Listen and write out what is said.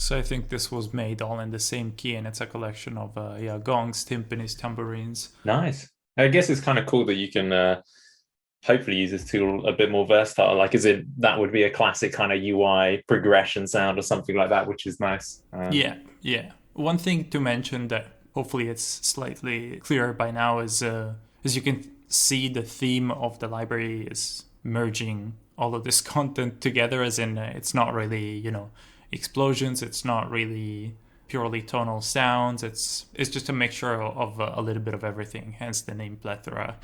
So I think this was made all in the same key, and it's a collection of gongs, timpanis, tambourines. Nice. I guess it's kind of cool that you can hopefully use this tool a bit more versatile. Like, is it that would be a classic kind of UI progression sound or something like that, which is nice. Yeah, yeah. One thing to mention that hopefully it's slightly clearer by now is as you can see, the theme of the library is merging all of this content together, as in it's not really, explosions, it's not really purely tonal sounds, it's just a mixture of a little bit of everything, hence the name Plethora.